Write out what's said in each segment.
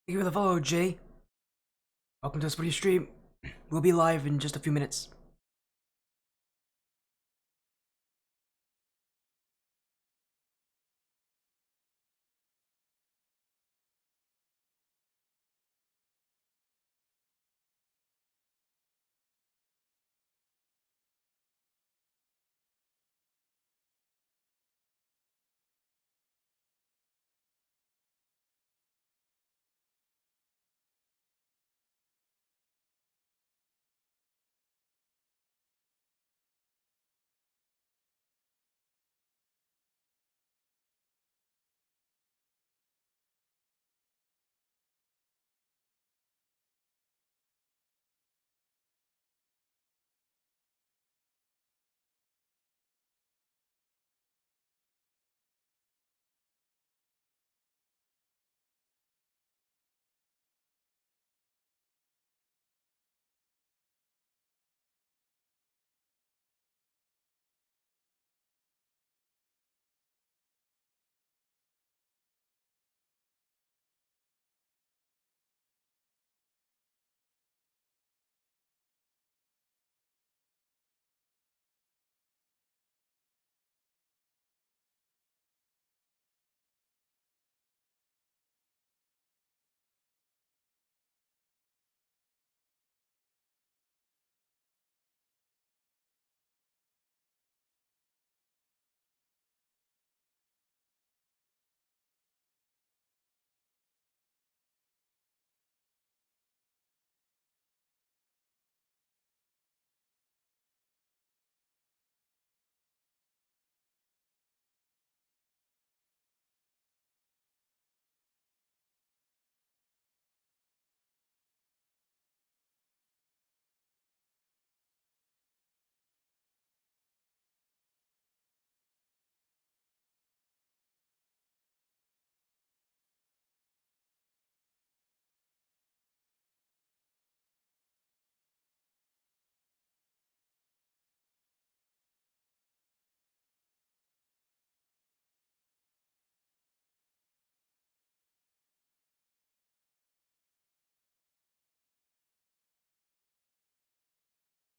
Thank you for the follow, Jay. Welcome to the Sporty stream. We'll be live in just a few minutes.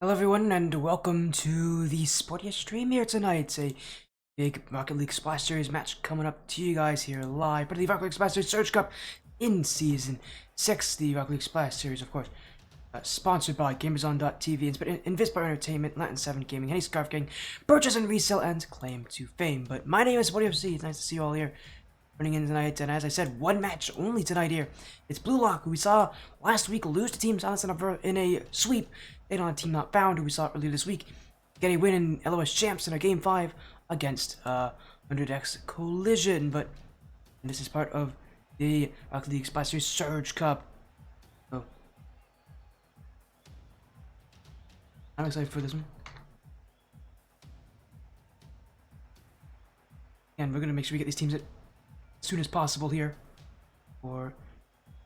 Hello, everyone, and welcome to the Sporty stream here tonight. It's a big Rocket League Splash Series match coming up to you guys here live. But the Rocket League Splash Series Surge Cup in Season 6, the Rocket League Splash Series, of course, sponsored by GamersOn.tv, Invispire Entertainment, Latin 7 Gaming, Henny Scarf Gang, purchase and resell, and claim to fame. But my name is Sporty FC. It's nice to see you all here running in tonight, and as I said, one match only tonight here. It's Bluelock, who we saw last week lose to Team Silence in a sweep. They don't have Team Not Found, who we saw earlier this week, get a win in LOS Champs in a Game 5 against 100X Collision. But this is part of the Rocket League Splash Series Surge Cup. So I'm excited for this one. And we're going to make sure we get these teams as soon as possible here for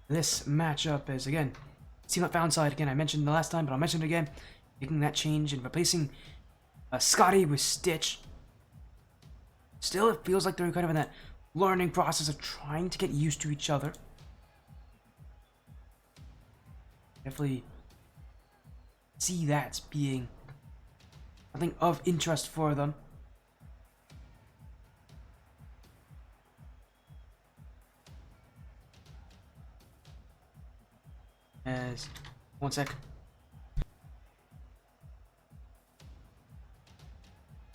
this matchup, as again, Team Not Found side, again, I mentioned the last time, but I'll mention it again, making that change and replacing Scotty with Stitch. Still, it feels like they're kind of in that learning process of trying to get used to each other. Definitely see that being something of interest for them. As, one sec.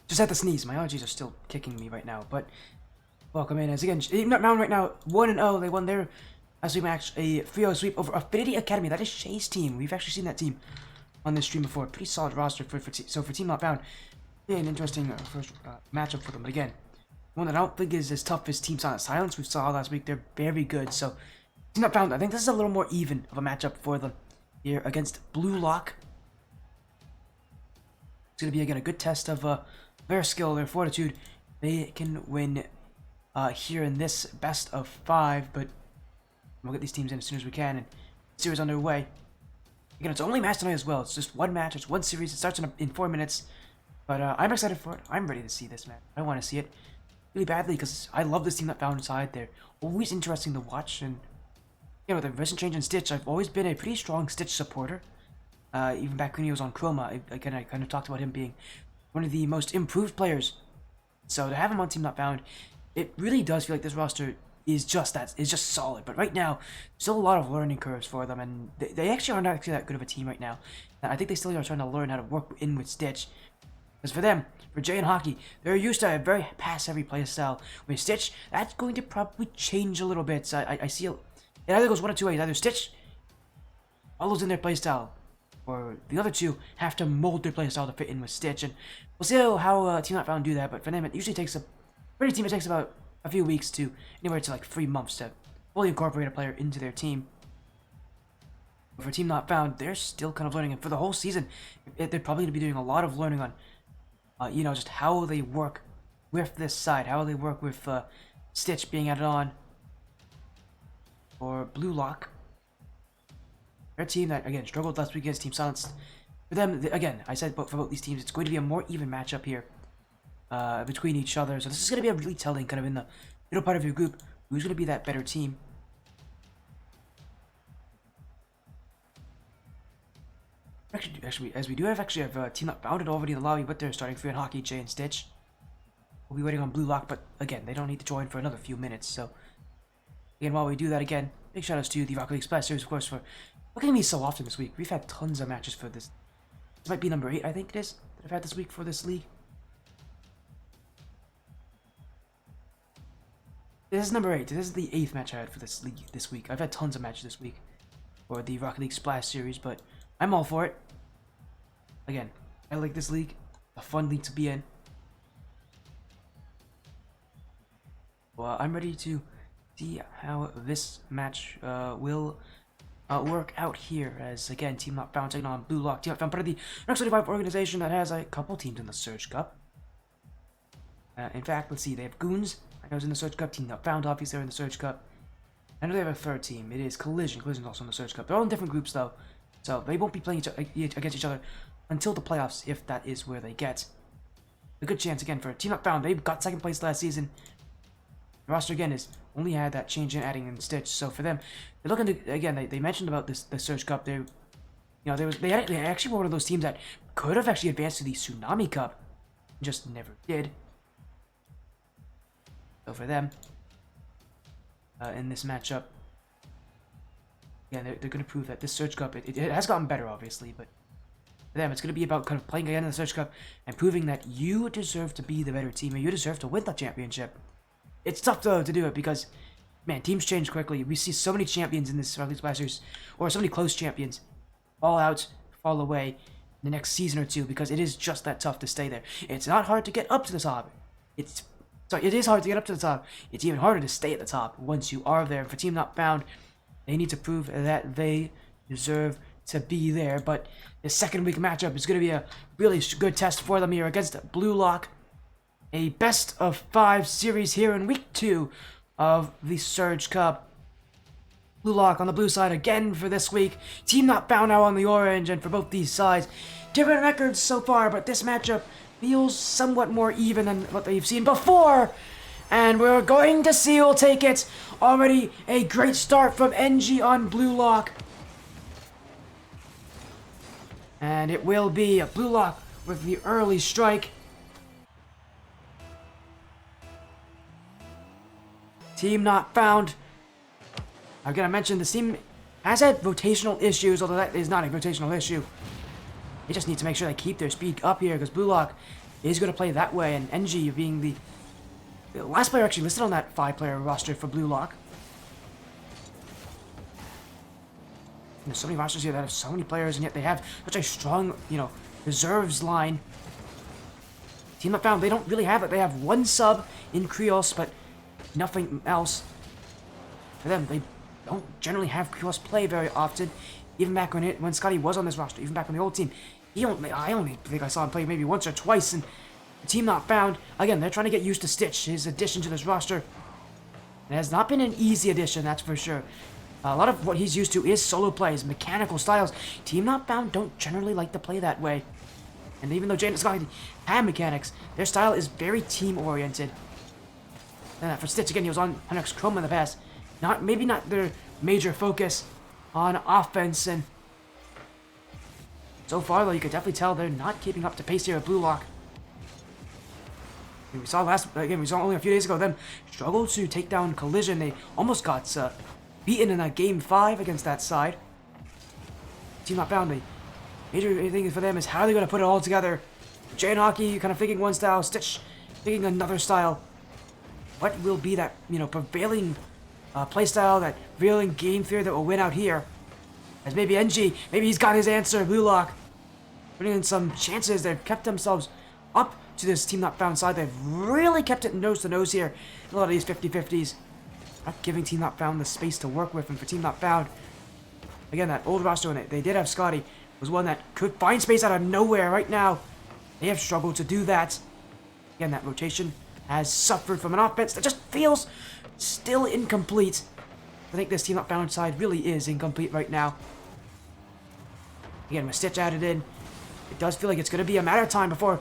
Just had to sneeze. My allergies are still kicking me right now, but welcome in. As again, Not Mountain right now 1-0. They won their sweep match, a 3-0 sweep over Affinity Academy. That is Shay's team. We've actually seen that team on this stream before. Pretty solid roster for Team Not Found. Yeah, an interesting first matchup for them. But again, one that I don't think is as tough as Team Silence we saw last week. They're very good. So Team Not Found, I think this is a little more even of a matchup for them here against Bluelock. It's going to be, again, a good test of their skill, their fortitude. They can win here in this best of 5, but we'll get these teams in as soon as we can and series underway. Again, it's only match tonight as well. It's just one match, it's one series. It starts in 4 minutes, but I'm excited for it. I'm ready to see this, man. I want to see it really badly because I love this Team Not Found side. They're always interesting to watch, and with the recent change in Stitch, I've always been a pretty strong Stitch supporter. Even back when he was on Chroma, I kind of talked about him being one of the most improved players. So to have him on Team Not Found, it really does feel like this roster is just solid. But right now, still a lot of learning curves for them, and they actually aren't actually that good of a team right now. I think they still are trying to learn how to work in with Stitch. Because for them, for Jay and Hockey, they're used to a very pass-heavy playstyle. With Stitch, that's going to probably change a little bit. So I see it either goes one of two ways. Either Stitch follows in their playstyle, or the other two have to mold their playstyle to fit in with Stitch. And we'll see how Team Not Found do that. But for them, it usually takes it takes about a few weeks to anywhere to like 3 months to fully incorporate a player into their team. But for Team Not Found, they're still kind of learning, and for the whole season, they're probably going to be doing a lot of learning on, just how they work with this side, how they work with Stitch being added on, or Bluelock. Their team that, again, struggled last week against Team Silence. For them, again, I said for both these teams, it's going to be a more even matchup here between each other. So this is going to be a really telling, kind of in the middle part of your group, who's going to be that better team. Actually, as we do have Team Not Found already in the lobby, but they're starting free on Hockey, Jay, and Stitch. We'll be waiting on Bluelock, but again, they don't need to join for another few minutes. So again, while we do that, again, big shout outs to the Rocket League Splash Series, of course, for looking at me so often this week. We've had tons of matches for this. This might be number 8, I think it is, that I've had this week for this league. This is number 8. This is the 8th match I had for this league this week. I've had tons of matches this week for the Rocket League Splash Series, but I'm all for it. Again, I like this league. A fun league to be in. Well, I'm ready to see how this match will work out here. As again, Team Not Found taking on Bluelock. Team Not Found, part of the Next 25 organization that has a couple teams in the Surge Cup. In fact, let's see. They have Goons. I know it's in the Surge Cup. Team Not Found, obviously, they're in the Surge Cup. I know they have a third team. It is Collision. Collision's also in the Surge Cup. They're all in different groups, though. So they won't be playing against each other until the playoffs, if that is where they get. A good chance, again, for Team Not Found. They got second place last season. The roster, again, is only had that change in adding in Stitch. So for them, they're looking to, again, they mentioned about the Surge Cup. They actually were one of those teams that could have actually advanced to the Tsunami Cup. Just never did. So for them, in this matchup, yeah, they're going to prove that this Surge Cup, it has gotten better, obviously, but for them, it's going to be about kind of playing again in the Surge Cup and proving that you deserve to be the better team and you deserve to win the championship. It's tough, though, to do it because, man, teams change quickly. We see so many champions in this Rocket League Splash Series, or so many close champions, fall out, fall away in the next season or two because it is just that tough to stay there. It's not hard to get up to the top. It is hard to get up to the top. It's even harder to stay at the top once you are there. For Team Not Found, they need to prove that they deserve to be there. But the second week matchup is going to be a really good test for them here against Bluelock. A best of 5 series here in week 2 of the Surge Cup. Bluelock on the blue side again for this week. Team Not Found now on the orange, and for both these sides, different records so far, but this matchup feels somewhat more even than what they've seen before. And we're going to see who'll take it. Already a great start from NG on Bluelock. And it will be a Bluelock with the early strike. Team Not Found. I'm gonna mention this team has had rotational issues, although that is not a rotational issue. They just need to make sure they keep their speed up here because Bluelock is going to play that way, and NG being the last player actually listed on that 5-player roster for Bluelock. There's so many rosters here that have so many players, and yet they have such a strong, reserves line. Team Not Found, they don't really have it. They have 1 sub in Krios, but nothing else. For them, they don't generally have Krios play very often. Even back when Scotty was on this roster, even back on the old team, I only think I saw him play maybe once or twice. And the Team Not Found, again, they're trying to get used to Stitch, his addition to this roster. It has not been an easy addition, that's for sure. A lot of what he's used to is solo plays, mechanical styles. Team Not Found don't generally like to play that way. And even though Jane and Scotty have mechanics, their style is very team-oriented. And for Stitch, again, he was on Hunter's Chrome in the past. Maybe not their major focus on offense. And so far, though, you could definitely tell they're not keeping up to pace here at Bluelock. We saw only a few days ago them struggle to take down Collision. They almost got beaten in a Game 5 against that side. Team Not Found. The major thing for them is how they're going to put it all together. Jay and Hockey kind of thinking one style, Stitch thinking another style. What will be that, prevailing playstyle, that prevailing game theory that will win out here? As maybe NG, maybe he's got his answer, Bluelock. Putting in some chances, they've kept themselves up to this Team Not Found side. They've really kept it nose to nose here in a lot of these 50-50s. Not giving Team Not Found the space to work with, and for Team Not Found, again, that old roster, when they did have Scotty, was one that could find space out of nowhere. Right now, they have struggled to do that. Again, that rotation has suffered from an offense that just feels still incomplete. I think this Team Not Found side really is incomplete right now. Again, with Stitch added in, it does feel like it's going to be a matter of time before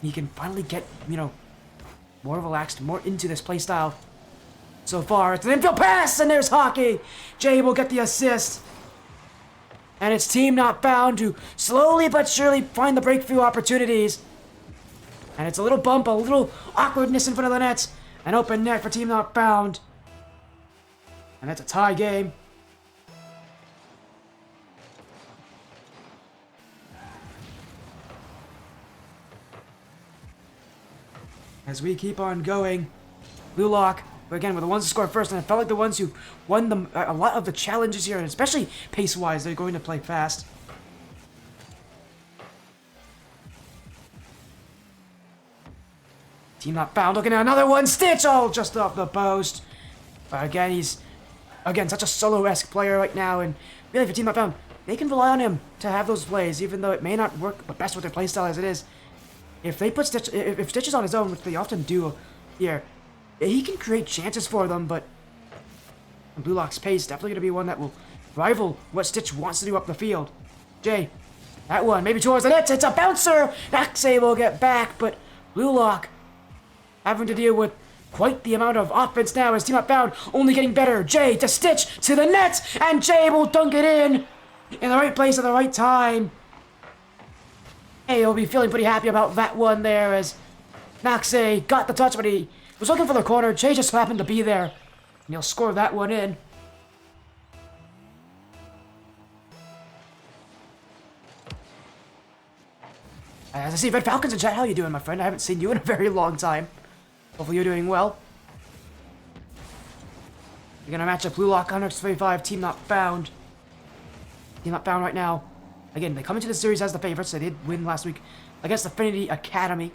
he can finally get, more relaxed, more into this playstyle. So far, it's an infield pass, and there's Hockey. Jay will get the assist. And it's Team Not Found to slowly but surely find the breakthrough opportunities. And it's a little bump, a little awkwardness in front of the net. An open net for Team Not Found. And that's a tie game. As we keep on going, Bluelock, again, were the ones to score first, and it felt like the ones who won a lot of the challenges here, and especially pace-wise, they're going to play fast. Team Not Found looking at another one. Stitch, just off the post. But again, he's, such a solo-esque player right now, and really for Team Not Found, they can rely on him to have those plays, even though it may not work the best with their playstyle as it is. If they put Stitch, if Stitch is on his own, which they often do here, he can create chances for them, but Bluelock's pace definitely going to be one that will rival what Stitch wants to do up the field. Jay, that one, maybe towards the net, it's a bouncer! Naxay will get back, but Bluelock having to deal with quite the amount of offense now as Team Not Found only getting better. Jay to Stitch to the net, and Jay will dunk it in the right place at the right time. Hey, he'll be feeling pretty happy about that one there as Naxay got the touch, but he was looking for the corner. Jay just happened to be there, and he'll score that one in. As I see Red Falcons in chat, how you doing, my friend? I haven't seen you in a very long time. Hopefully you're doing well. You're gonna match up Bluelock 135, Team Not Found. Team Not Found right now. Again, they come into the series as the favorites. They did win last week against Affinity Academy.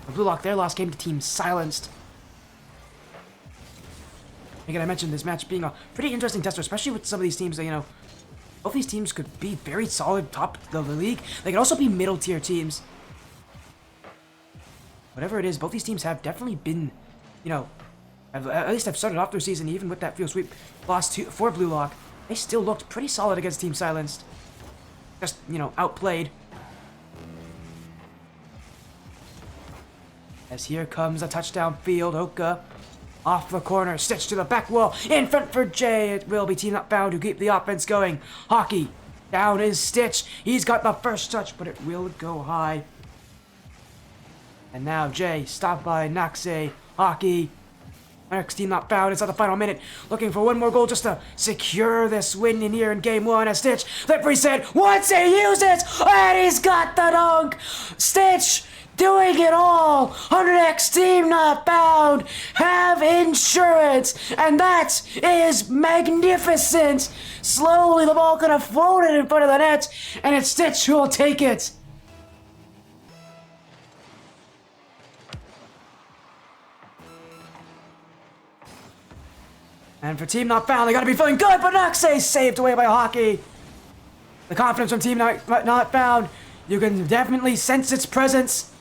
But Bluelock, their loss came to Team Silenced. Again, I mentioned this match being a pretty interesting tester, especially with some of these teams that, both these teams could be very solid top of the league. They could also be middle tier teams. Whatever it is, both these teams have definitely been, at least have started off their season, even with that field sweep loss for Bluelock. They still looked pretty solid against Team Silenced. Just, outplayed. As here comes a touchdown field. Oka off the corner. Stitch to the back wall. In front for Jay. It will be Team Not Found who keep the offense going. Hockey. Down is Stitch. He's got the first touch, but it will go high. And now Jay stopped by Naxay. Hockey. Next Team Not Found inside the final minute, looking for one more goal just to secure this win in here in Game 1 as Stitch, that reset, once he uses, and he's got the dunk! Stitch doing it all! 100x Team Not Found have insurance, and that is magnificent! Slowly the ball could have floated in front of the net, and it's Stitch who will take it. And for Team Not Found, they gotta be feeling good, but Naxay saved away by Hockey. The confidence from Team Not Found, you can definitely sense its presence.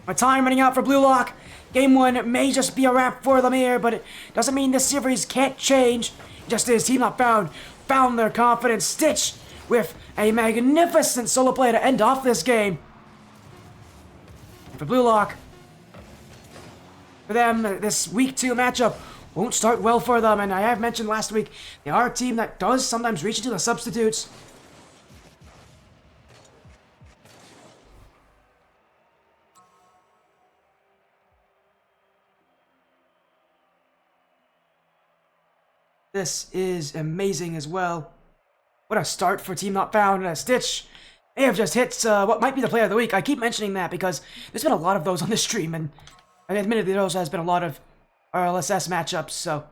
My time running out for Bluelock. Game 1 may just be a wrap for them here, but it doesn't mean this series can't change. Just as Team Not found their confidence. Stitch with a magnificent solo play to end off this game. And for Bluelock, for them, this Week 2 matchup won't start well for them. And I have mentioned last week, they are a team that does sometimes reach into the substitutes. This is amazing as well. What a start for Team Not Found, and a Stitch. They have just hit what might be the player of the week. I keep mentioning that because there's been a lot of those on this stream, and admittedly there also has been a lot of RLSS matchups, so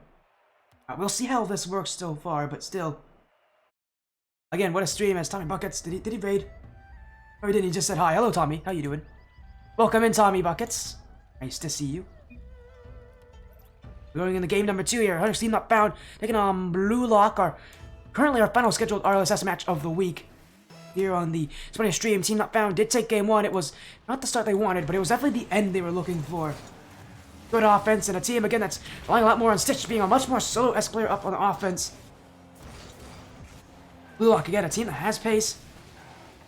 we'll see how this works so far, but still. Again, what a stream as Tommy Buckets. Did he raid? Or he didn't, he just said hi. Hello, Tommy. How you doing? Welcome in, Tommy Buckets. Nice to see you. We're going into game number 2 here. Hunter's Team Not Found taking on Bluelock, currently our final scheduled RLSS match of the week. Here on the Spotty stream, Team Not Found did take game 1. It was not the start they wanted, but it was definitely the end they were looking for. Good offense, and a team, again, that's relying a lot more on Stitch being a much more solo-esque player up on the offense. Bluelock, again, a team that has pace.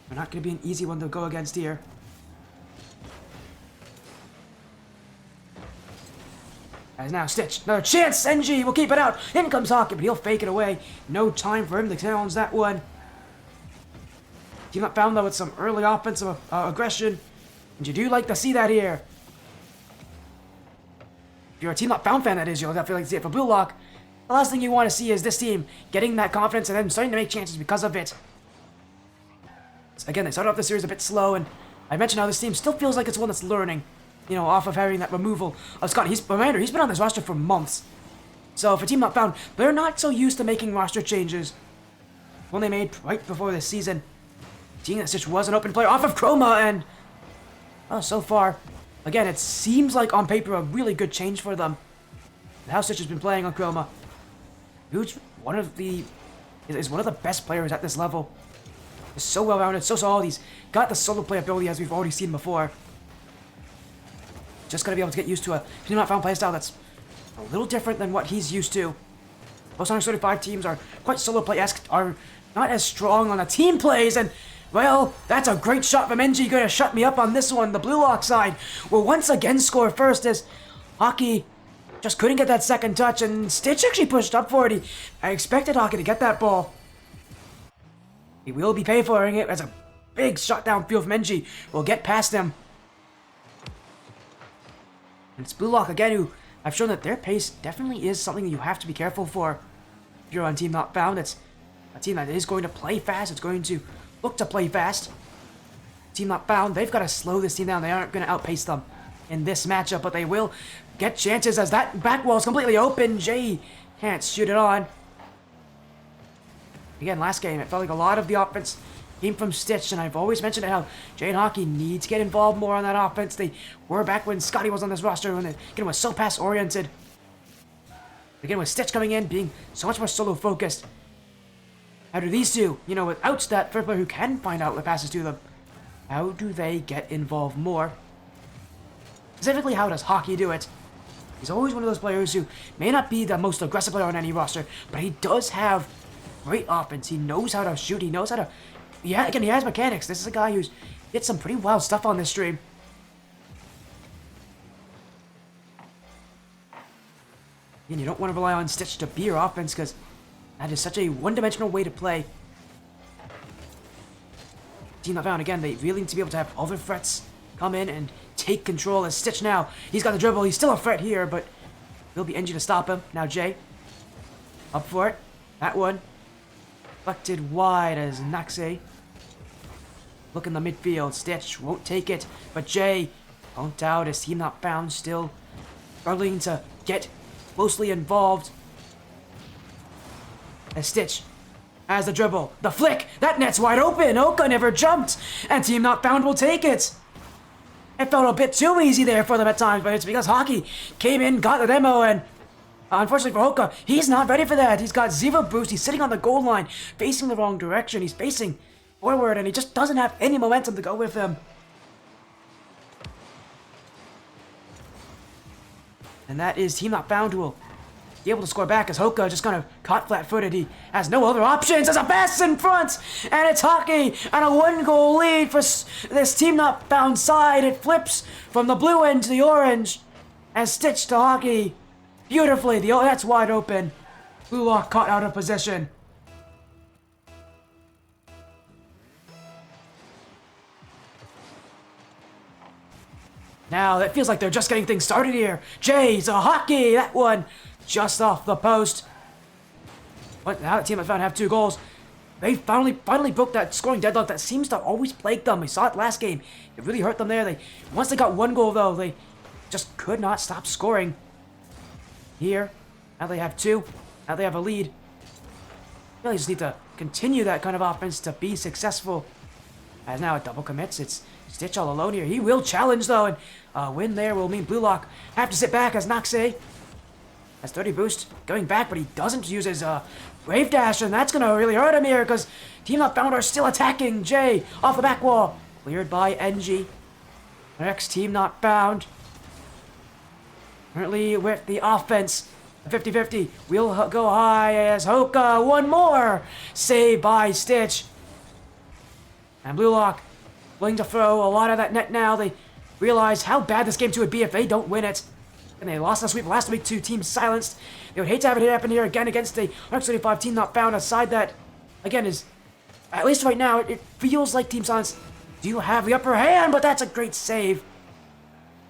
They're not going to be an easy one to go against here. As now Stitch, another chance, NG will keep it out. In comes Hockey, but he'll fake it away. No time for him to challenge that one. Team Not Found, though, with some early offensive aggression. And you do like to see that here. If you're a Team Not Found fan, that is, you'll definitely like to see it. For Bluelock, the last thing you want to see is this team getting that confidence and then starting to make chances because of it. So again, they started off the series a bit slow, and I mentioned how this team still feels like it's one that's learning. You know, off of having that removal of Scott. He's been on this roster for months. So for Team Not Found, they're not so used to making roster changes. One they made right before this season. Seeing that Stitch was an open player off of Chroma, and so far, again, it seems like on paper a really good change for them. How Stitch has been playing on Chroma. Who's one of the best players at this level. He's so well rounded, so solid. He's got the solo play ability as we've already seen before. Just gotta be able to get used to a Team Not Found playstyle that's a little different than what he's used to. Most 135 teams are quite solo play-esque, are not as strong on the team plays, and, well, that's a great shot from NG, gonna shut me up on this one. The Bluelock side will once again score first as Hockey just couldn't get that second touch, and Stitch actually pushed up for it. I expected Hockey to get that ball. He will be paid for it as a big shot downfield from NG. Will get past him. And it's Bluelock again, who I've shown that their pace definitely is something that you have to be careful for. If you're on Team Not Found, it's a team that is going to play fast. It's going to look to play fast. Team Not Found, they've got to slow this team down. They aren't going to outpace them in this matchup, but they will get chances as that back wall is completely open. Jay can't shoot it on. Again, last game, it felt like a lot of the offense came from Stitch, and I've always mentioned how Jay and Hockey need to get involved more on that offense. They were back when Scotty was on this roster, when it was so pass-oriented. Again, with Stitch coming in, being so much more solo-focused. How do these two, you know, without that third player who can find outlet passes to them, how do they get involved more? Specifically, how does Hockey do it? He's always one of those players who may not be the most aggressive player on any roster, but he does have great offense. He knows how to shoot. He knows how to... Yeah, again, he has mechanics. This is a guy who's did some pretty wild stuff on this stream. And you don't want to rely on Stitch to be your offense because that is such a one-dimensional way to play. Team Not Found, again, they really need to be able to have other threats come in and take control as Stitch now. He's got the dribble. He's still a threat here, but will be NG to stop him. Now Jay. Up for it. That one. Deflected wide as Naxe. Look in the midfield. Stitch won't take it, but Jay bumped out as Team Not Found, still struggling to get closely involved. As Stitch has the dribble. The flick! That net's wide open! Oka never jumped! And Team Not Found will take it! It felt a bit too easy there for them at times, but it's because Hockey came in, got the demo, and unfortunately for Hoka, he's not ready for that. He's got zero boost. He's sitting on the goal line, facing the wrong direction. He's facing forward, and he just doesn't have any momentum to go with him. And that is Team Not Found, who will be able to score back as Hoka just kind of caught flat-footed. He has no other options. There's a pass in front, and it's Hockey, and a one-goal lead for this Team Not Found side. It flips from the blue end to the orange, as Stitch to Hockey. beautifully. Oh, that's wide open. Bluelock caught out of position. Now, it feels like they're just getting things started here. Jay's a hockey. That one just off the post. But now the team I found have 2 goals. They finally broke that scoring deadlock that seems to always plague them. We saw it last game. It really hurt them there. Once they got 1 goal, though, they just could not stop scoring. Here, now they have 2. Now they have a lead. Really just need to continue that kind of offense to be successful. As now it double commits. It's Stitch all alone here. He will challenge, though, and a win there will mean Bluelock have to sit back as Noxe has 30 boost going back, but he doesn't use his Brave Dash, and that's going to really hurt him here because Team Not Found are still attacking. Jay off the back wall. Cleared by NG. Next Team Not Found. Currently with the offense. 50-50. We'll go high as Hoka. One more. Saved by Stitch. And Bluelock willing to throw a lot of that net now. They realize how bad this game 2 would be if they don't win it. And they lost the sweep last week to Team Silenced. They would hate to have it happen here again against a 175 Team Not Found. A side that, again, is, at least right now, it feels like Team Silenced do have the upper hand, but that's a great save.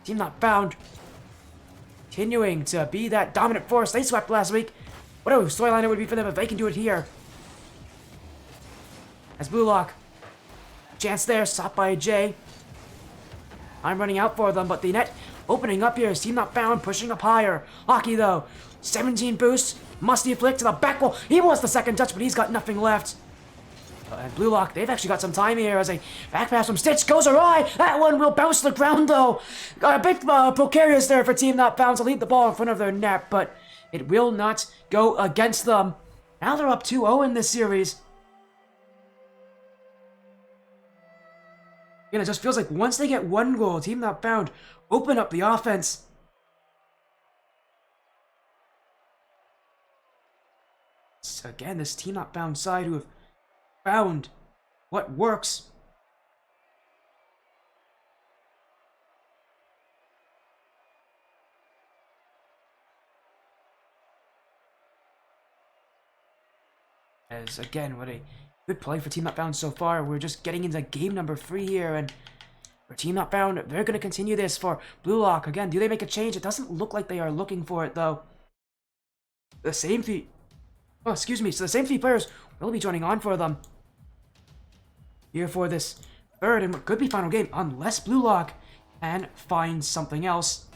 Team Not Found continuing to be that dominant force they swept last week. What a storyline it would be for them if they can do it here. As Bluelock, chance there, stopped by Jay. I'm running out for them, but the net opening up here is Team Not Found, pushing up higher. Hockey, though, 17 boosts, musty flick to the back wall. He wants the second touch, but he's got nothing left. And Bluelock, they've actually got some time here as a back pass from Stitch goes awry. That one will bounce to the ground, though. A bit precarious there for Team Not Found to leave the ball in front of their net, but it will not go against them. Now they're up 2-0 in this series. Again, it just feels like once they get 1 goal, Team Not Found open up the offense. So again, this Team Not Found side who have found what works. As again, what a good play for Team Not Found so far. We're just getting into game number 3 here, and for Team Not Found, they're going to continue this for Bluelock. Again, do they make a change? It doesn't look like they are looking for it, though. The same 3... Oh, excuse me. So the same 3 players will be joining on for them here for this 3rd and what could be final game, unless Bluelock can find something else.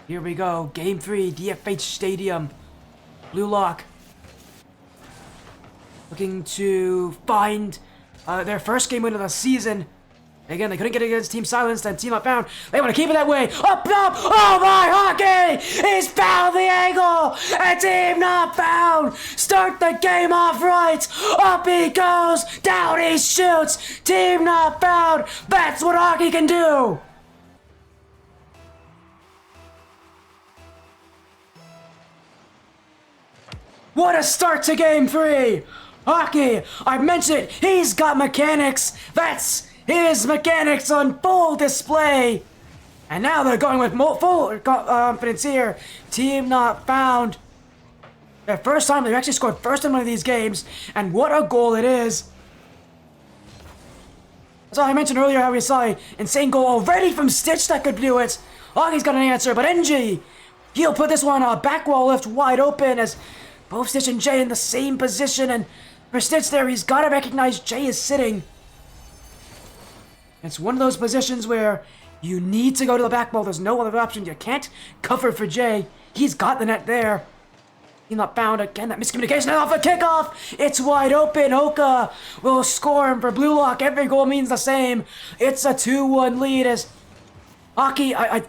Here we go, Game 3, DFH Stadium. Bluelock looking to find their first game win of the season. Again, they couldn't get it against Team Silenced and Team Not Found. They want to keep it that way. Up! Oh my, Hockey! He's found the angle! And Team Not Found start the game off right! Up he goes! Down he shoots! Team Not Found! That's what Hockey can do! What a start to Game 3! Hockey, I mentioned he's got mechanics. That's his mechanics on full display. And now they're going with full confidence here. Team Not Found. Their first time they've actually scored first in one of these games. And what a goal it is. So I mentioned earlier how we saw an insane goal already from Stitch that could do it. Hockey's got an answer, but NG, he'll put this one on a back wall lift wide open as both Stitch and Jay in the same position, and for Stitch there, he's got to recognize Jay is sitting. It's one of those positions where you need to go to the back wall. There's no other option. You can't cover for Jay. He's got the net there. He's Not Found again. That miscommunication off the kickoff. It's wide open. Hoka will score, and for Bluelock, every goal means the same. It's a 2-1 lead as Hockey, I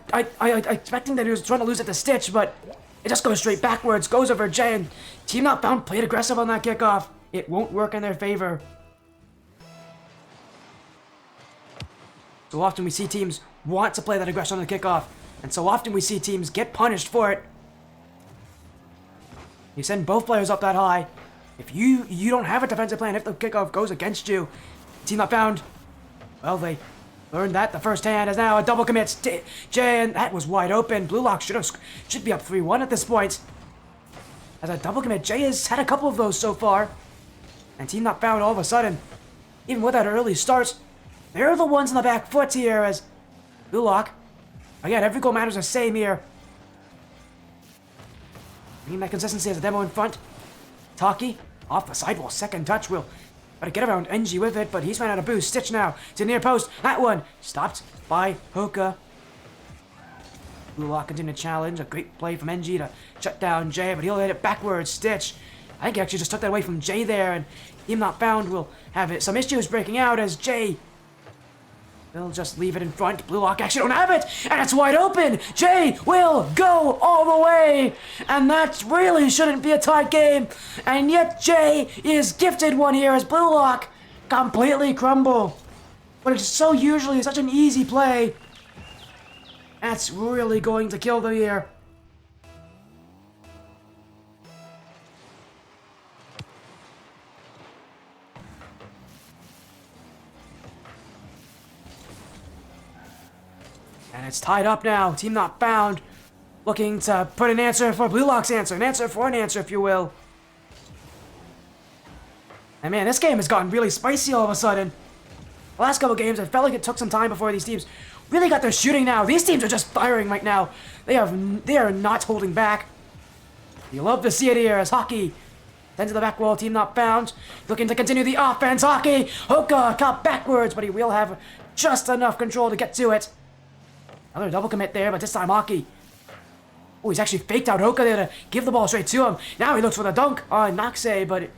expecting that he was trying to lose it to Stitch, but it just goes straight backwards, goes over Jay, and Team Not Found played aggressive on that kickoff. It won't work in their favor. So often we see teams want to play that aggression on the kickoff, and so often we see teams get punished for it. You send both players up that high. If you don't have a defensive plan, if the kickoff goes against you, team not found. Well, they learned that the first hand is now a double commit. Jay, and that was wide open. Bluelock should be up 3-1 at this point. As a double commit, Jay has had a couple of those so far. And team not found all of a sudden, even with that early start, they're the ones on the back foot here as Bluelock. Again, every goal matters the same here. Bringing that consistency as a demo in front. Taki off the sidewall, second touch will try to get around NG with it, but he's ran out of boost. Stitch now to near post. That one stopped by Hoka. Bluelock continued to challenge. A great play from NG to shut down Jay, but he'll hit it backwards. Stitch. I think he actually just took that away from Jay there, and Team Not Found will have it. Some issues breaking out as Jay will just leave it in front. Bluelock actually don't have it, and it's wide open. Jay will go all the way, and that really shouldn't be a tight game. And yet Jay is gifted one here as Bluelock completely crumble. But it's so usually such an easy play. That's really going to kill them here. And it's tied up now. Team Not Found looking to put an answer for Bluelock's answer. An answer for an answer, if you will. And man, this game has gotten really spicy all of a sudden. The last couple games, I felt like it took some time before these teams really got their shooting now. These teams are just firing right now. They are not holding back. You love to see it here as Hockey sends to the back wall. Team Not Found looking to continue the offense. Hockey, Hoka caught backwards, but he will have just enough control to get to it. Another double commit there, but this time Hockey. Oh, he's actually faked out Hoka there to give the ball straight to him. Now he looks for the dunk on Noxe, but it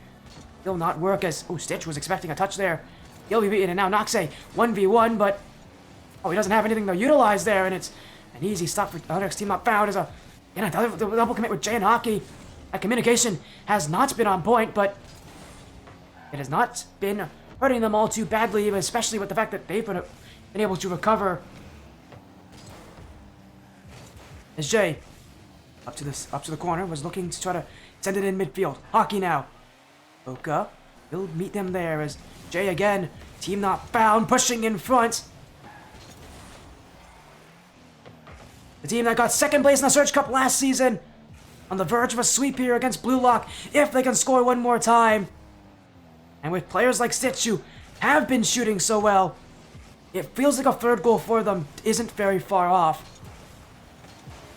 will not work as... Oh, Stitch was expecting a touch there. He'll be beaten, and now Noxe 1v1, but... Oh, he doesn't have anything to utilize there, and it's an easy stop for the other Team Not Found as a... And a double commit with Jay and Hockey. That communication has not been on point, but... It has not been hurting them all too badly, especially with the fact that they've been able to recover. As Jay, up to the corner, was looking to try to send it in midfield. Hockey now. Oka will meet them there as Jay again. Team Not Found, pushing in front. The team that got second place in the Search Cup last season, on the verge of a sweep here against Bluelock, if they can score one more time. And with players like Stitch who have been shooting so well, it feels like a third goal for them isn't very far off.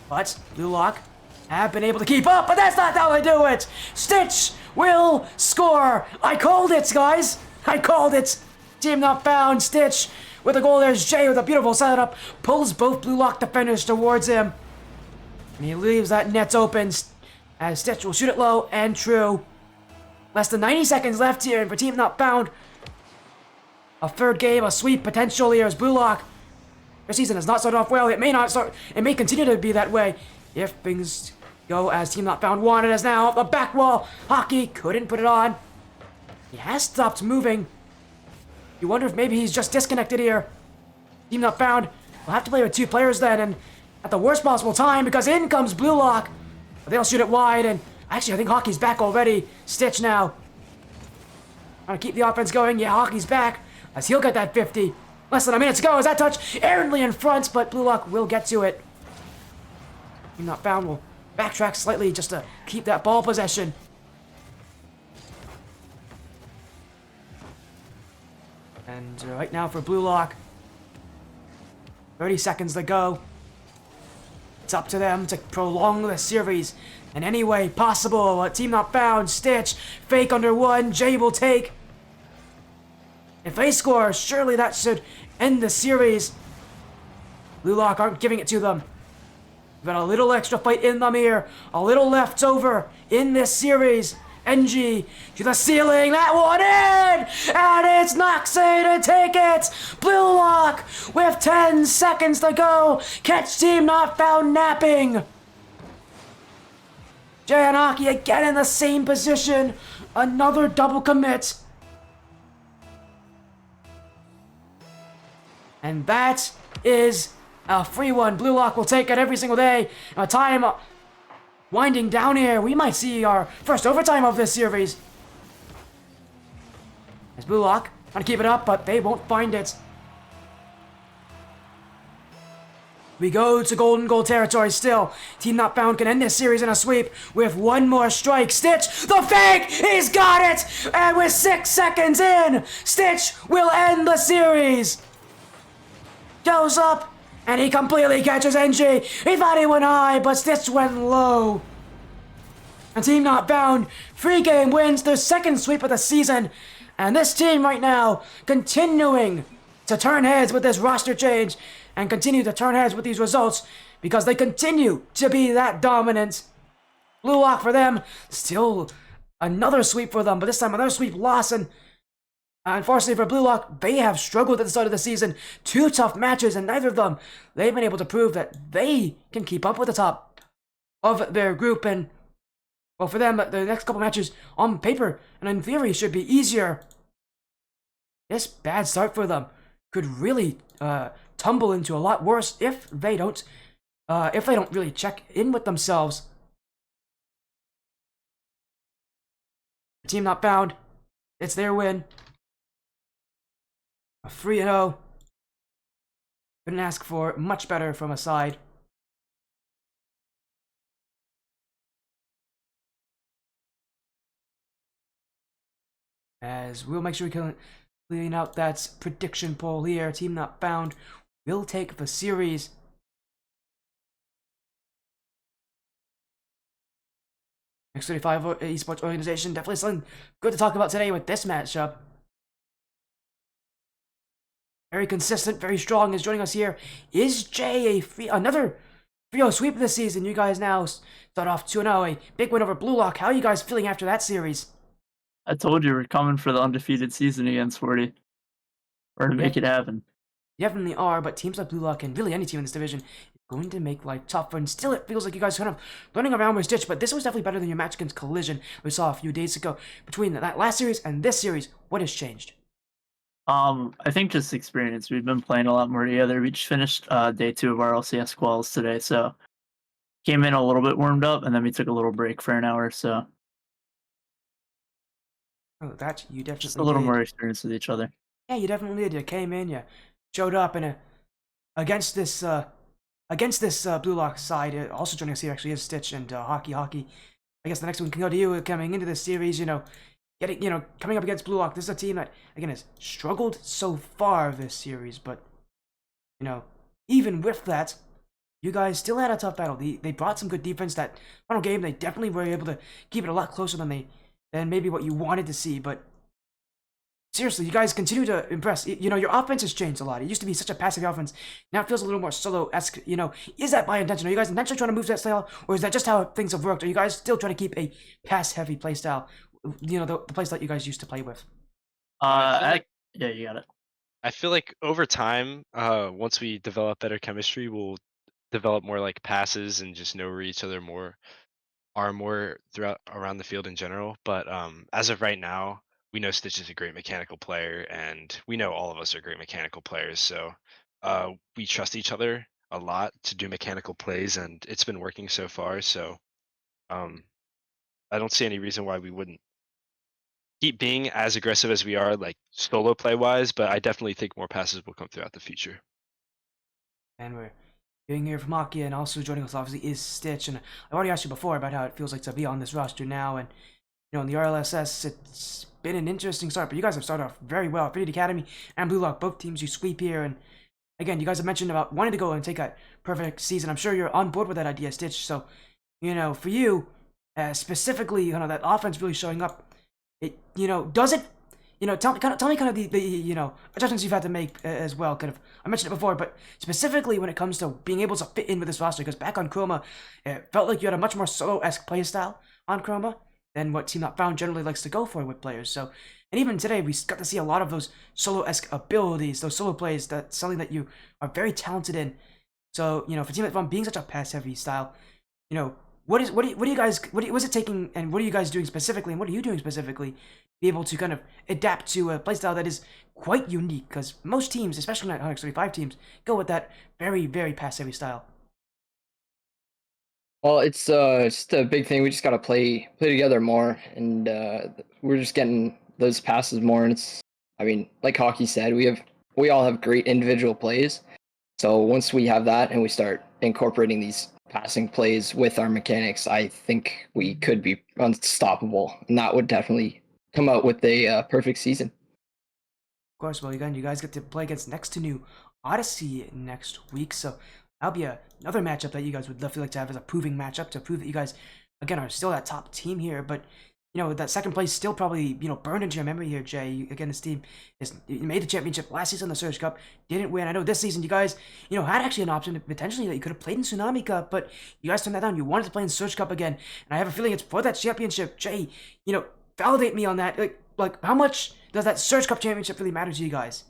But Bluelock have been able to keep up, but that's not how they do it! Stitch will score! I called it, guys! I called it! Team Not Found, Stitch with a goal. There's Jay with a beautiful setup, pulls both Bluelock defenders towards him. And he leaves that net open as Stitch will shoot it low and true. Less than 90 seconds left here, and for Team Not Found, a third game, a sweep potential here as Bluelock. Their season has not started off well. It may continue to be that way if things go as Team Not Found wanted. As now the back wall, Hockey couldn't put it on. He has stopped moving. You wonder if maybe he's just disconnected here. Team Not Found will have to play with two players then, and at the worst possible time because in comes Bluelock. But they'll shoot it wide, and actually I think Hockey's back already. Stitch now. Trying to keep the offense going. Yeah, Hockey's back as he'll get that 50. Less than a minute to go as that touch errantly in front, but Bluelock will get to it. Team Not Found will backtrack slightly just to keep that ball possession. And right now for Bluelock, 30 seconds to go. It's up to them to prolong the series in any way possible. Team Not Found, Stitch, fake under one, Jay will take. If they score, surely that should end the series. Bluelock aren't giving it to them. We've got a little extra fight in them here. A little left over in this series. NG to the ceiling. That one in! And it's Noxe to take it! Bluelock with 10 seconds to go. Catch Team Not Found napping. Jay and Hockey again in the same position. Another double commit. And that is a free one. Bluelock will take it every single day. A time winding down here. We might see our first overtime of this series. As Bluelock trying to keep it up, but they won't find it. We go to golden goal territory still. Team Not Found can end this series in a sweep with one more strike. Stitch, the fake! He's got it! And with 6 seconds in, Stitch will end the series. Goes up, and he completely catches NG. He thought he went high, but Stitch went low. And Team Not Found, free game wins their second sweep of the season. And this team right now, continuing to turn heads with this roster change, and continue to turn heads with these results because they continue to be that dominant. Bluelock for them, still another sweep for them, but this time another sweep loss. And unfortunately for Bluelock, they have struggled at the start of the season. 2 tough matches, and neither of them, they've been able to prove that they can keep up with the top of their group. And well, for them, the next couple matches on paper and in theory should be easier. This bad start for them could really tumble into a lot worse if they don't really check in with themselves. Team Not Found, it's their win. A 3-0. Couldn't ask for much better from a side. As we'll make sure we can clean out that prediction poll here. Team Not Found will take the series. X35 esports organization, definitely something good to talk about today with this matchup. Very consistent, very strong. Is joining us here is Jay, another 3-0 sweep this season. You guys now start off 2-0, a big win over Bluelock. How are you guys feeling after that series? I told you we're coming for the undefeated season against 40. We're going to make it happen. You definitely are, but teams like Bluelock and really any team in this division is going to make life tough. And still, it feels like you guys are kind of running around with Stitch, but this was definitely better than your match against Collision we saw a few days ago. Between that last series and this series, what has changed? I think just experience. We've been playing a lot more together. We just finished day 2 of our LCS quals today, so came in a little bit warmed up, and then we took a little break for an hour, so Oh, that you definitely just a little did. more experience with each other. Yeah, you definitely did. You came in, you showed up, and against this Bluelock side, also joining us here actually is Stitch and Hockey. I guess the next one can go to you coming into this series. Coming up against Bluelock. This is a team that again has struggled so far this series, but even with that, you guys still had a tough battle. They brought some good defense. That final game, they definitely were able to keep it a lot closer than maybe what you wanted to see, but seriously, you guys continue to impress. Your offense has changed a lot. It used to be such a passive offense. Now it feels a little more solo-esque. Is that by intention? Are you guys intentionally trying to move that style, or is that just how things have worked? Are you guys still trying to keep a pass-heavy playstyle? The place that you guys used to play with. Yeah, you got it. I feel like over time, once we develop better chemistry, we'll develop more like passes and just know where each other are more throughout around the field in general. But as of right now, we know Stitch is a great mechanical player, and we know all of us are great mechanical players. So we trust each other a lot to do mechanical plays, and it's been working so far. So I don't see any reason why we wouldn't keep being as aggressive as we are, like solo play wise. But I definitely think more passes will come throughout the future. And we're being here from Hockey, and also joining us obviously is Stitch. And I've already asked you before about how it feels like to be on this roster now, and in the RLSS, it's been an interesting start, but you guys have started off very well. Faded Academy and Bluelock, both teams you sweep here, and again, you guys have mentioned about wanting to go and take a perfect season. I'm sure you're on board with that idea, Stitch. So, for you, specifically, that offense really showing up. It, does it? Tell me kind of the adjustments you've had to make as well. Kind of, I mentioned it before, but specifically when it comes to being able to fit in with this roster, because back on Chroma, it felt like you had a much more solo-esque playstyle on Chroma than what Team Not Found generally likes to go for with players. So, and even today, we got to see a lot of those solo-esque abilities, those solo plays. That's something that you are very talented in. So, for Team Not Found being such a pass-heavy style, what are you guys? What's it taking, and what are you guys doing specifically, and what are you doing specifically to be able to kind of adapt to a playstyle that is quite unique? Because most teams, especially not 135 teams, go with that very, very pass-heavy style. Well, it's just a big thing. We just gotta play together more, and we're just getting those passes more. And I mean, like Hockey said, we all have great individual plays. So once we have that and we start incorporating these passing plays with our mechanics, I think we could be unstoppable, and that would definitely come out with a perfect season. Of course, well, again, you guys get to play against next to new Odyssey next week, so that'll be another matchup that you guys would definitely like to have as a proving matchup to prove that you guys, again, are still that top team here. But that second place still probably burned into your memory here, Jay. Again, this team you made the championship last season, the Surge Cup, didn't win. I know this season you guys had actually an option potentially that you could have played in Tsunami Cup, but you guys turned that down. You wanted to play in Surge Cup again, and I have a feeling it's for that championship, Jay. Validate me on that. Like how much does that Surge Cup championship really matter to you guys?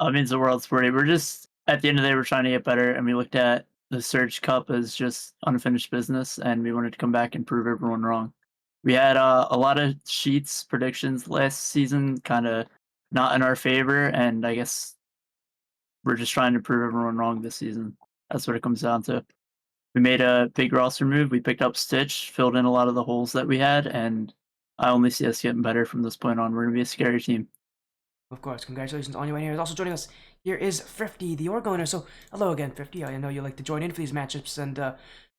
It means the world's for you. We're just at the end of the day, we're trying to get better, and we looked at the Surge Cup as just unfinished business, and we wanted to come back and prove everyone wrong. We had a lot of sheets predictions last season, kind of not in our favor, and I guess we're just trying to prove everyone wrong this season. That's what it comes down to. We made a big roster move. We picked up Stitch, filled in a lot of the holes that we had, and I only see us getting better from this point on. We're gonna be a scary team. Of course, congratulations on your win here. Also joining us here is Thrifty, the org owner. So hello again, Thrifty. I know you like to join in for these matchups, and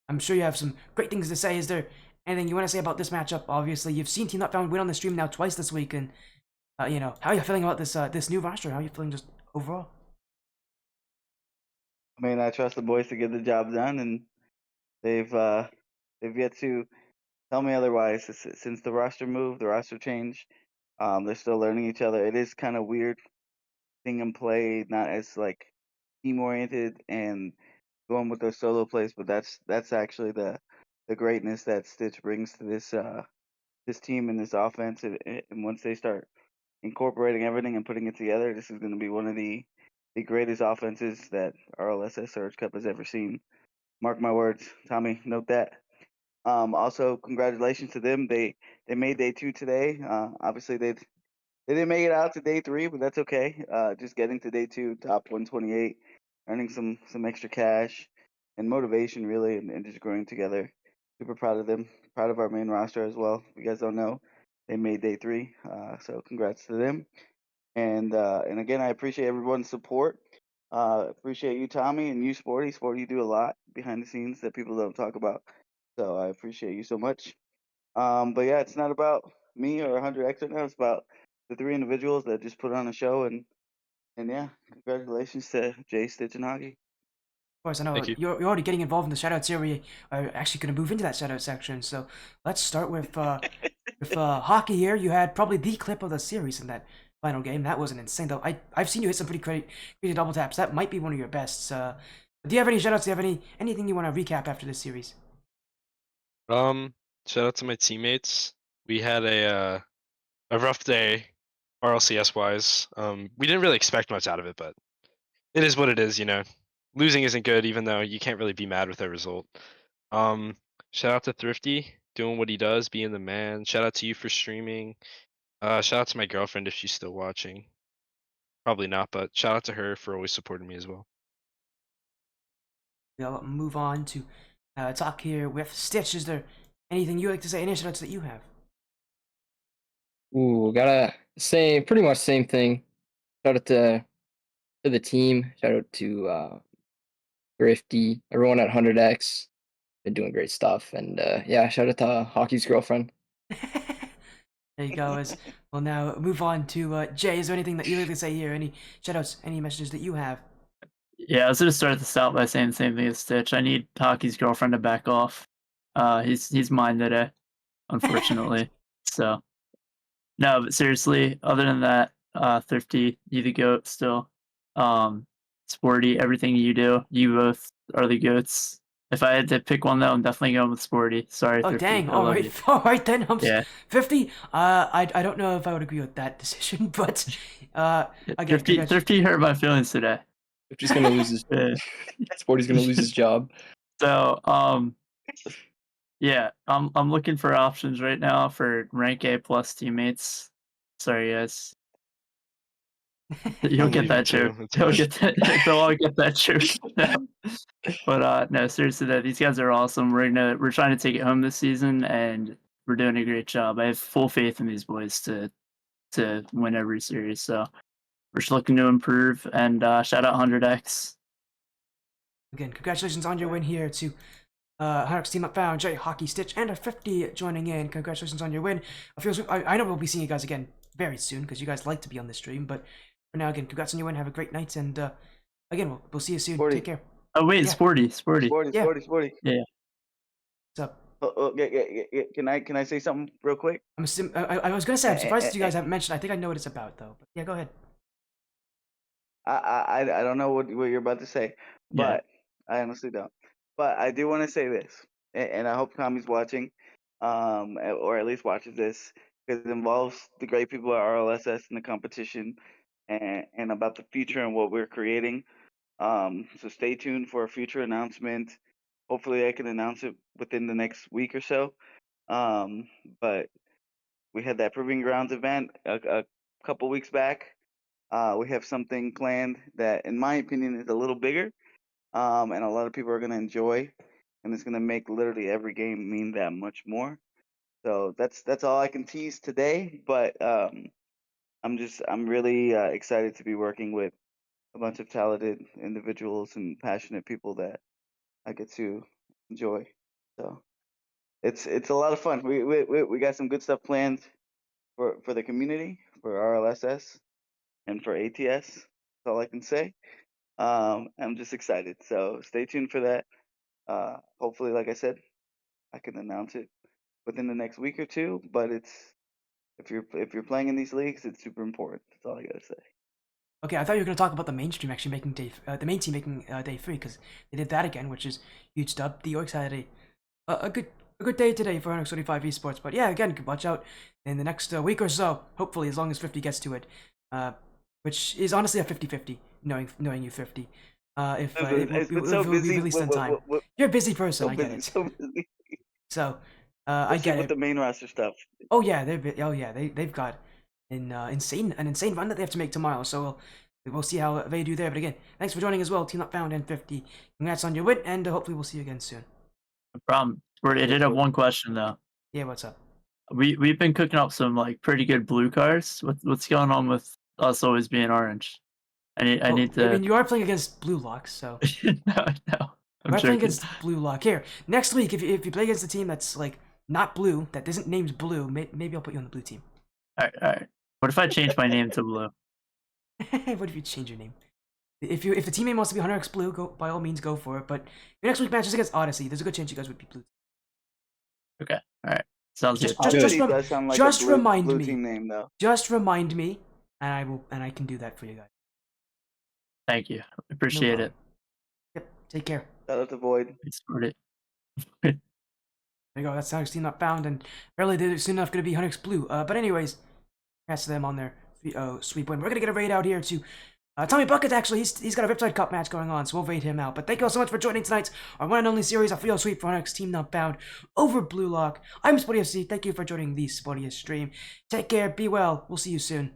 I'm sure you have some great things to say. Is there anything you want to say about this matchup? Obviously, you've seen Team Not Found win on the stream now twice this week, and how are you feeling about this new roster? How are you feeling just overall? I mean, I trust the boys to get the job done, and they've uh, they've yet to tell me otherwise. Since the roster move, the roster change, they're still learning each other. It is kind of weird seeing them play not as like team oriented and going with their solo plays, but that's actually the greatness that Stitch brings to this team and this offense. And once they start incorporating everything and putting it together, this is going to be one of the greatest offenses that RLSS Surge Cup has ever seen. Mark my words, Tommy. Note that. Also, congratulations to them. They made day 2 today. Obviously, they didn't make it out to day 3, but that's okay. Just getting to day 2, top 128, earning some extra cash and motivation, really, and just growing together. Super proud of them. Proud of our main roster as well. If you guys don't know, they made day 3. So congrats to them. And again, I appreciate everyone's support. Appreciate you, Tommy, and you, Sporty. Sporty, you do a lot behind the scenes that people don't talk about. So I appreciate you so much. But yeah, it's not about me or 100X right now. It's about the 3 individuals that just put on a show. And yeah, congratulations to Jay, Stitch, and Hockey. Of course, I know Thank you. you're already getting involved in the shoutouts here. We are actually going to move into that shoutout section. So let's start with Hockey here. You had probably the clip of the series in that final game. That was an insane though. I've seen you hit some pretty crazy double taps. That might be one of your best. Do you have any shoutouts? Do you have anything you want to recap after this series? Shout out to my teammates. We had a rough day, RLCS wise. We didn't really expect much out of it, but it is what it is. Losing isn't good, even though you can't really be mad with a result. Um, Shout out to Thrifty doing what he does, being the man. Shout out to you for streaming. Shout out to my girlfriend if she's still watching. Probably not, but shout out to her for always supporting me as well. We'll move on to talk here with Stitch. Is there anything you like to say? Any shoutouts that you have? Ooh, gotta say pretty much same thing. Shout out to the team. Shout out to Thrifty, everyone at 100X. Been doing great stuff, and yeah, shout out to Hockey's girlfriend. There you go. As we'll now move on to Jay. Is there anything that you like to say here? Any shoutouts? Any messages that you have? Yeah, I was gonna start this out by saying the same thing as Stitch. I need Hockey's girlfriend to back off. He's mine today, unfortunately. So no, but seriously, other than that, Thrifty, you the goat still. Sporty, everything you do, you both are the goats. If I had to pick one though, I'm definitely going with Sporty. Sorry, Oh Thrifty. dang! I All love right, you. all right then. I'm Yeah. 50. I don't know if I would agree with that decision, but again, Thrifty hurt my feelings today. Just gonna lose his. Yeah. Sporty's gonna lose his job. So, yeah, I'm looking for options right now for rank A plus teammates. Sorry, guys. You'll I'm get leaving that too. joke. It's You'll fine. get that. They'll all get that joke. But no, seriously, though, these guys are awesome. We're trying to take it home this season, and we're doing a great job. I have full faith in these boys to win every series. So we're just looking to improve. And shout out 100x. Again, congratulations on your win here to 100x Team Up Found, Jay, Hockey Stitch, and a 50 joining in. Congratulations on your win. I know we'll be seeing you guys again very soon because you guys like to be on the stream. But for now, again, congrats on your win. Have a great night, and again, we'll see you soon. Sporty. Take care. Oh wait, Yeah. Sporty. Sporty, Yeah. sporty. Yeah. What's up? Can I say something real quick? I was gonna say I'm surprised that you guys haven't mentioned. I think I know what it's about though. But yeah, go ahead. I don't know what you're about to say, Yeah. but I honestly don't. But I do want to say this, and I hope Tommy's watching, or at least watches this, because it involves the great people at RLSS and the competition, and about the future and what we're creating. So stay tuned for a future announcement. Hopefully, I can announce it within the next week or so. But we had that Proving Grounds event a couple weeks back. We have something planned that, in my opinion, is a little bigger, and a lot of people are going to enjoy, and it's going to make literally every game mean that much more. So that's all I can tease today. But I'm really excited to be working with a bunch of talented individuals and passionate people that I get to enjoy. So it's a lot of fun. We got some good stuff planned for the community, for RLSS, and for ATS. That's all I can say. I'm just excited. So stay tuned for that. Hopefully, like I said, I can announce it within the next week or two. But if you're playing in these leagues, it's super important. That's all I gotta say. Okay, I thought you were gonna talk about the mainstream actually making the main team making day 3 because they did that again, which is huge dub. The Orcs had a good day today for 125 esports. But yeah, again, watch out in the next week or so. Hopefully, as long as 50 gets to it, which is honestly a 50-50. Knowing you 50. If It's been so it will be busy. released in time. You're a busy person. So I get busy. it. So busy. So I Especially get with it. the main roster stuff. Oh yeah, they've got an insane run that they have to make tomorrow. So we'll see how they do there. But again, thanks for joining as well, Team Not Found and 50. Congrats on your win, and hopefully we'll see you again soon. No problem. I did have one question though. Yeah, what's up? We've been cooking up some like pretty good blue cars. What's going on with us always being orange? I need to. I mean, you are playing against Bluelock, so no. I'm we're playing joking. against Bluelock. Here, next week, if you play against a team that's like not blue, that isn't named Blue, maybe I'll put you on the blue team. All right. What if I change my name to blue? What if you change your name? If the team name wants to be 100x Blue, go by all means go for it. But your next week match is against Odyssey. There's a good chance you guys would be blue. Okay. All right. Sounds good. Odyssey does sound like just a blue, remind blue me. team name, though. Just remind me, and I can do that for you guys. Thank you. Appreciate it. Yep. Take care. Shout out to Void. Support it. There you go. That's 100x Team Not Found, and barely they're soon enough going to be 100x Blue. But anyways, congrats to them on their sweep win. We're gonna get a raid out here to Tommy Bucket. Actually, he's got a Riptide Cup match going on, so we'll raid him out. But thank you all so much for joining tonight's our one and only series of 3-0 sweep for 100x Team Not Found over Bluelock. I'm Sporty FC. Thank you for joining the Sporty stream. Take care. Be well. We'll see you soon.